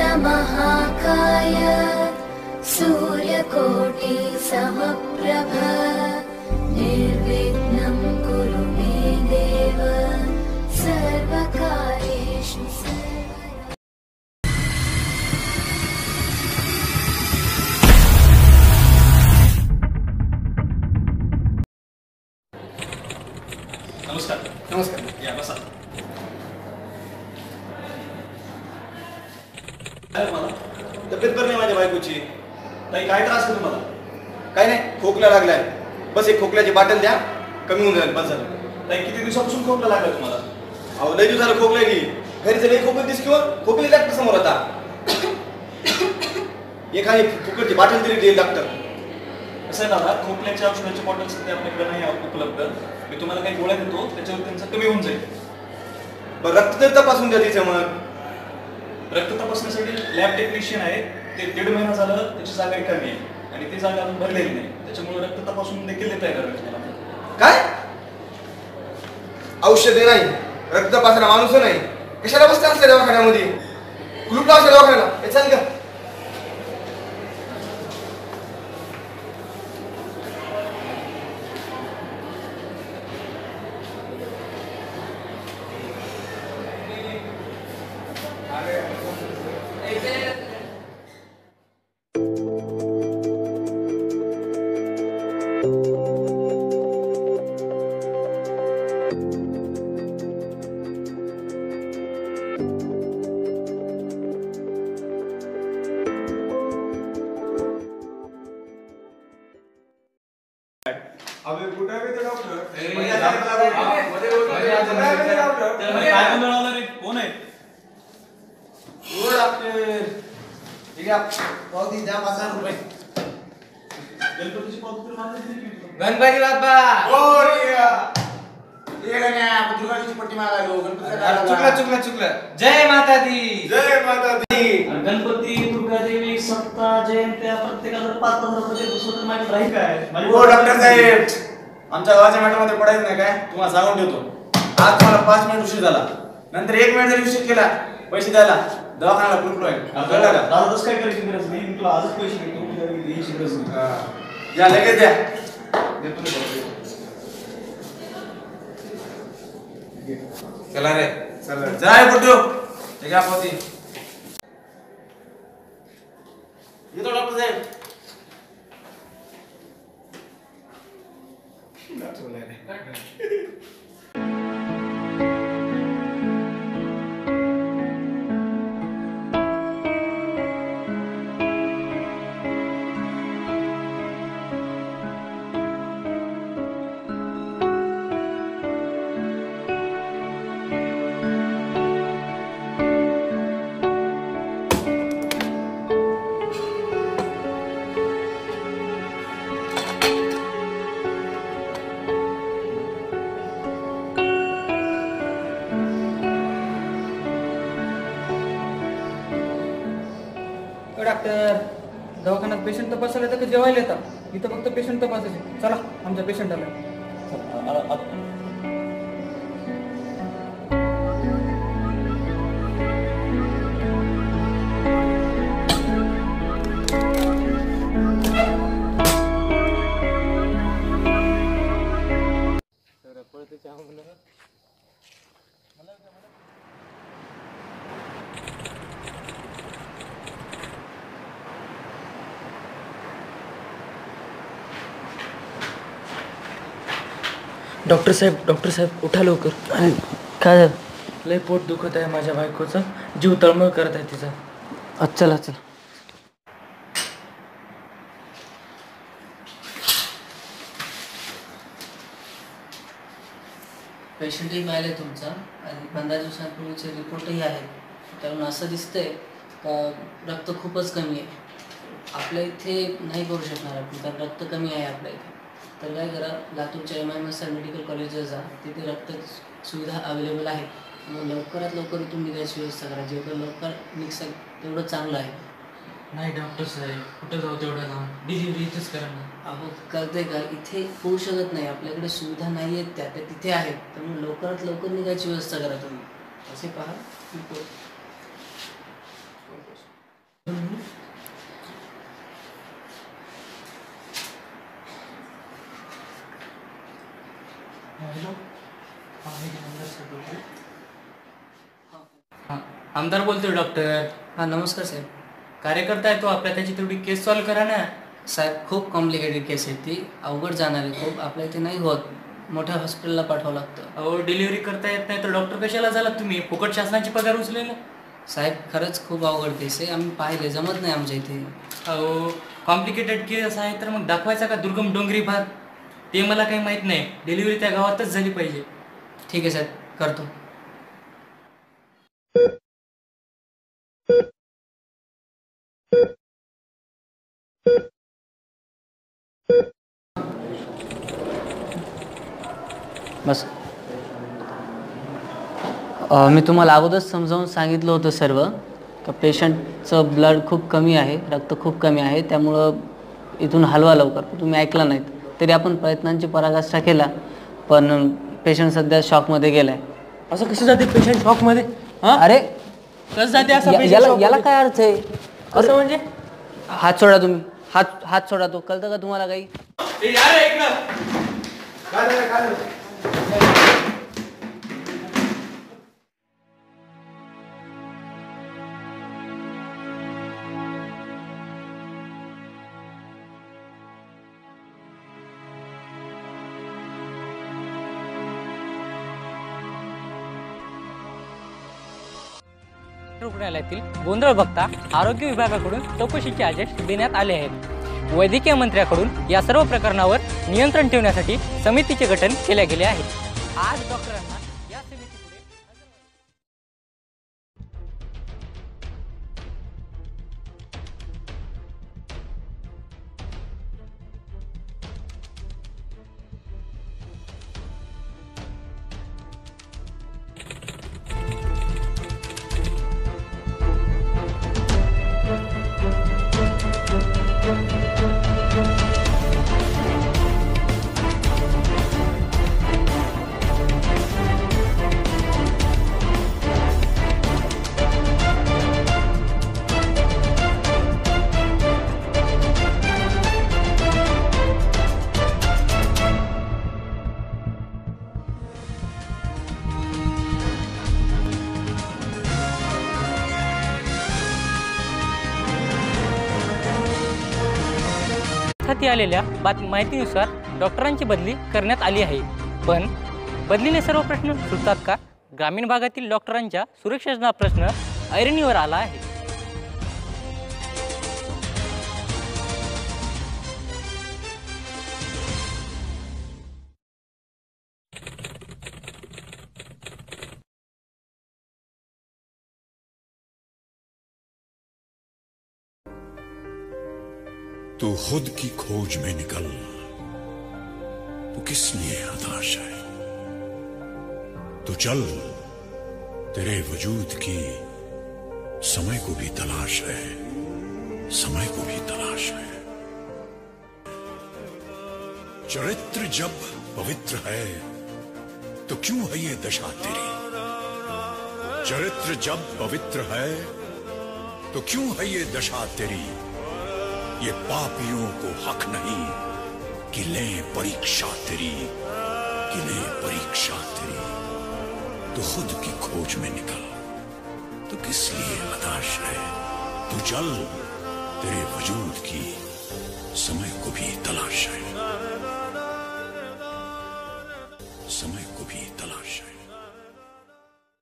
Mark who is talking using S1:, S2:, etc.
S1: महाकाय सूर्यकोटि समप्रभ निर्विघ्नं कुरु मे देव सर्वकार्येषु सर्वदा।
S2: नमस्कार.
S3: नमस्कार.
S2: या बसा.
S3: तब्येत बरी नाही माझ्या बायकोची.
S2: ताई काय त्रास आहे तुम्हाला?
S3: काय नाही, खोकला लागलाय. बस एक खोकल्याची बाटल द्या, कमी होऊन जाईल. बस झालं.
S2: ताई किती दिवसापासून खोकला लागला तुम्हाला?
S3: अहो लय दिवस झालं खोकलेली. घरी सगळे खोकले दिस किंवा खोकले डॉक्टर समोर आता एखादी फुकटची बाटल तरी देईल डॉक्टर.
S2: कसं आहे दादा, खोकल्याच्या औषधाची बॉटल सध्या आपल्याकडे नाही उपलब्ध. मी तुम्हाला काही गोळ्या देतो, त्याच्यावर त्यांचं कमी होऊन जाईल.
S3: बरं रक्त तरी तपासून द्या तिचं. मग
S2: रक्त तपासण्यासाठी लॅब टेक्निशियन आहे, ते 1.5 महिना झालं त्याची जागा रिकामी आहे आणि ती जागा अजून भरलेली नाही. त्याच्यामुळे रक्त तपासून देखील देता येणार नाही तुम्हाला.
S3: काय औषधे नाही, रक्त तपासायला माणूस नाही, कशाला बसते असल्या दवाखान्यामध्ये? कुलूपला असल्या दवाखान्याला हे चालेल का?
S4: अबे कुठे आहे ते डॉक्टर?
S2: काय मिळालं रे? कोण आहे?
S3: ओ डॉक्टर, ठीक आहे. पावती द्या 5,000 रुपये.
S2: गणपतीची पावती मागितली की?
S5: गणपती बाप्पा.
S3: पट्टी मागायलो.
S5: चुकलं. जय माता दी.
S3: जय माता दी.
S2: गणपती, दुर्गा देवी, सप्ता जयंत्या प्रत्येकाला 5,000 रुपये दुसरं मागित राहील काय?
S3: हो डॉक्टर साहेब, आमच्या गावाच्या मॅटरमध्ये पडायचं नाही काय? तुम्हाला सांगून ठेवतो. आज तुम्हाला 5 मिनिट उशीर झाला, नंतर 1 मिनिट जरी उशीर केला पैसे द्यायला दवाखान्याला कुलूप आहे. कळलं का?
S2: दादा तसं काय करायची गरज नाही. मी तुला आजच पैसे देतो, तुला द्यायची गरज नाही.
S3: या लगेच द्या.
S5: चला रे.
S3: जय बुड्डू, ठीक आहे पावती. येतो डॉक्टर साहेब.
S5: डॉक्टर, दवाखान्यात पेशंट तपासायला येतं का जेवायला येतात? इथं फक्त पेशंट तपासायचे. चला आमच्या पेशंट आला. डॉक्टर साहेब उठा लवकर.
S6: काय झालं?
S5: लय पोट दुखत आहे माझ्या बायकोचं, जीव तळमळ करत आहे तिचा.
S6: चला.
S7: पेशंटही पाहिलं तुमचा आणि 15 दिवसांपूर्वीचे रिपोर्टही आहेत. त्यावरून असं दिसतंय का रक्त खूपच कमी आहे. आपल्या इथे नाही करू शकणार आपण, कारण रक्त कमी आहे आपल्या इथे. तर काय करा, लातूरच्या MIMSR मेडिकल कॉलेजला जा, तिथे रक्त सुविधा अवेलेबल आहे. मग लवकरात लवकर इथून निघायची व्यवस्था करा. जेवढं लवकर निघसाल तेवढं चांगलं आहे.
S5: नाही डॉक्टर साहेब, कुठं जाऊ तेवढं लांब? डिलिव्हरी इथेच करा ना.
S7: अहो कळतंय का, इथे होऊ शकत नाही. आपल्याकडे सुविधा नाही आहेत, त्या तिथे आहेत. त्यामुळे लवकरात लवकर निघायची व्यवस्था करा तुम्ही. असे पहा.
S6: आमदार बोलतोय डॉक्टर.
S7: हां नमस्कार साहेब.
S6: कार्यकर्ता आहे तो आपल्या, त्याची तेवढी केस सॉल्व्ह करा ना.
S7: साहेब खूप कॉम्प्लिकेटेड केस आहे ती, अवघड जाणार आहे खूप. आपल्या इथे नाही होत, मोठ्या हॉस्पिटलला पाठवावं लागतं.
S6: अहो डिलिव्हरी करता येत नाही तर डॉक्टर कशाला झाला तुम्ही? फुकट शासनाची पगार उचलेला.
S7: साहेब खरंच खूप अवघड केस आहे, आम्ही पाहिले, जमत नाही आमच्या इथे.
S6: अहो कॉम्प्लिकेटेड केस आहे तर मग दाखवायचा का दुर्गम डोंगरी भाग? ते मला काही माहीत नाही. डिलिव्हरी त्या गावातच झाली पाहिजे.
S7: ठीक आहे साहेब, करतो. बस मी तुम्हाला अगोदरच समजावून सांगितलं होतं सर्व का पेशंटचं ब्लड खूप कमी आहे, रक्त खूप कमी आहे, त्यामुळं इथून हलवा लवकर. तुम्ही ऐकलं नाहीत. तरी आपण प्रयत्नांची पराकाष्ठा केला, पण पेशंट सध्या शॉकमध्ये गेलाय.
S6: असं कसं जाते पेशंट शॉकमध्ये?
S7: अरे
S6: कसं जाते असं
S7: याला काय अर्थ आहे?
S6: कसं म्हणजे?
S7: हात सोडा तुम्ही, हात सोडा. तो कळतं का तुम्हाला काही?
S8: रुग्णालयातील गोंधळ बघता आरोग्य विभागाकडून चौकशीचे आदेश देण्यात आले आहेत. वैद्यकीय मंत्र्याकडून या सर्व प्रकरणावर नियंत्रण ठेवण्यासाठी समितीचे गठन केले गेले आहे. आज डॉक्टरांना या समितीपुढे हाती आलेल्या माहितीनुसार डॉक्टरांची बदली करण्यात आली आहे. पण बदलीने सर्व प्रश्न सुटतात का? ग्रामीण भागातील डॉक्टरांच्या सुरक्षेचा प्रश्न ऐरणीवर आला आहे.
S9: तू खुद की खोज में निकल, तू किस लिए हताश है? तू चल, तेरे वजूद की समय को भी तलाश है, समय को भी तलाश है. चरित्र जब पवित्र है तो क्यों है ये दशा तेरी? चरित्र जब पवित्र है तो क्यों है ये दशा तेरी? ये पापियों को हक नहीं कि लें परीक्षा तेरी, कि लें परीक्षा तेरी. तू खुद की खोज में निकल, तू किस लिए हताश है? तू चल, तेरे वजूद की समय को भी तलाश है, समय को भी तलाश है.